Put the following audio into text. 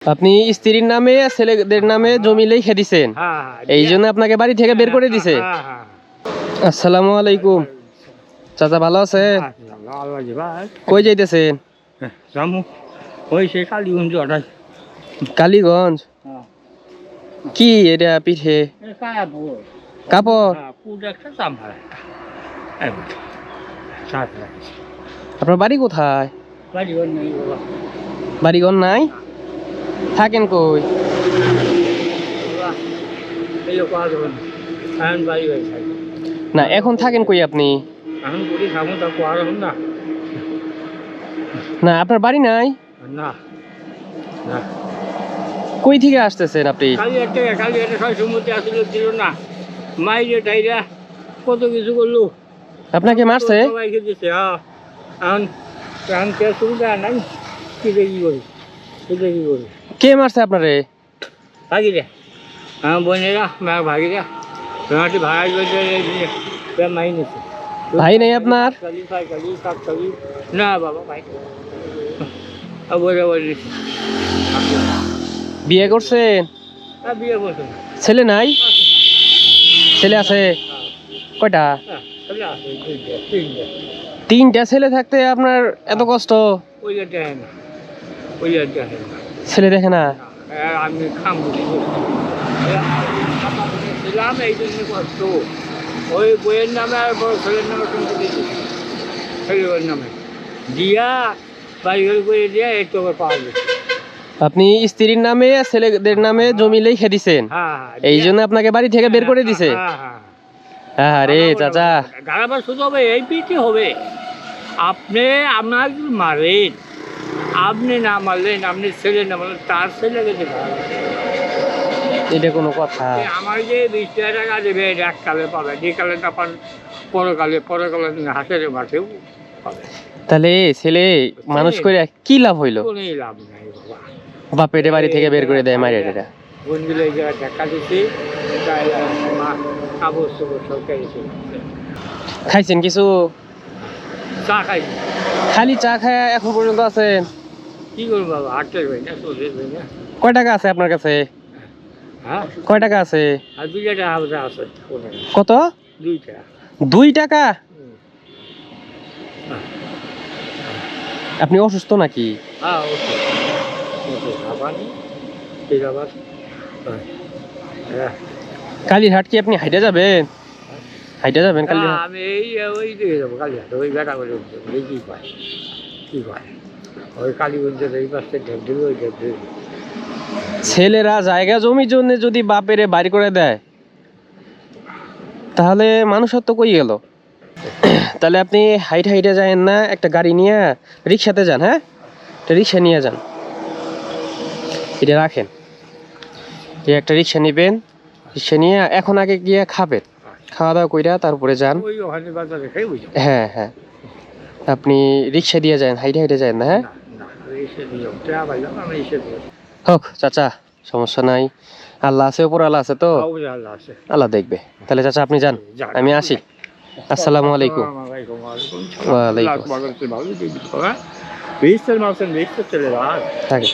আপনি স্ত্রীর নামে ছেলেদের নামে জমি লিখে দিছেন, এই জন্য আপনাকে বাড়ি থেকে বের করে দিছে। আসসালামু আলাইকুম চাচা, ভালো আছে? কই যাইতেছেন? কালীগঞ্জ। কি এটা পিঠে কাপড়? আপনার বাড়ি কোথায়? বাড়িঘর নাই? থাকেন কই? না, এখন থাকেন কই আপনি? না, আপনার বাড়ি নাই? কই থেকে আসতেছেন আপনি? কত কিছু করলো, আপনাকে মারছে? কে মারছে আপনারে? ভাগিরা বোনেরা ভাগিরা মাই নিছে। ভাই নাই আপনার? না বাবা ভাই বিয়ে করছেন? বিয়ে করছে। ছেলে নাই? ছেলে আছে কয়টা? তিনটা ছেলে থাকতে আপনার এত কষ্ট? ছেলে দেখে না? আমি খাম এই জন্য কষ্ট। ওই বইয়ের নামে আর বড় ছেলের নামে ছেলের নামে দিয়া বাড়ি করে দিয়া এই তো পাওয়া গেছে। আপনি স্ত্রীর নামে ছেলেদের নামে জমি লিখে দিছেন, এই জন্য আপনাকে বাড়ি থেকে বের করে দিছে। আরে চাচা, গাড়াবার শুধু হবে এই পিঠে হবে। আপনি আপনার মারেন, আপনি না মারলেন, আপনি ছেলে না মারলেন, তার ছেলে গেছে। এটা কোনো কথা? আমার যে 20 টাকা দেবে এককালে পাবে, যে কালে না পান পরকালে হাসের মাঠেও পাবে। তাহলে ছেলে মানুষ করে কি লাভ হইলো? কোনো লাভ নাই বাবা। বাপের বাড়ি থেকে বের করে দেয় মারিয়া এটা। বন্ধুগুলো এই জায়গায় দেখা দিচ্ছি, খাইছেন কিছু? চা খাইছি। খালি চা খায় এখন পর্যন্ত আছেন? কি করবো বাবা, হাঁটতে হবে না, চলতে হবে না। কয় টাকা আছে আপনার কাছে? হ্যাঁ, কয় টাকা আছে? আর 2 টাকা আছে। কত? 2 টাকা। 2 টাকা? আপনি অসুস্থ নাকি? হ্যাঁ, কালীরহাট কি আপনি হাইটে যাবেন? হাইটে যাবেন কালীরহাট? আমি ওই দিকে যাবো কালীহাট, ওই বেটা করে কি পায় ওই কালীগঞ্জের এই পাশে ঢেপ দেবে, ওই ঢেপ দেবে। ছেলেরা জায়গা জমির জন্য যদি বাপেরে বাড়ি করে দেয়, তাহলে মানুষত্ব কই গেল? তাহলে আপনি হাইটে যায়েন না, একটা গাড়ি নিয়ে রিক্সাতে যান। হ্যাঁ, একটা রিক্সা নিয়ে যান, এটা রাখেন। একটা রিক্সা নিবেন, রিক্সা নিয়ে এখন আগে গিয়ে খাবেন, খাওয়া দাওয়া কইরা তারপরে যান। হ্যাঁ হ্যাঁ, আপনি রিক্সা দিয়ে যান, হাইটে যান না? হ্যাঁ হোক চাচা, সমস্যা নাই। আল্লাহ আছে, উপর আল্লাহ আছে তো, আল্লাহ দেখবে। তাহলে চাচা আপনি যান, আমি আসি। আসসালামু আলাইকুম। ওয়ালাইকুম। থাকে।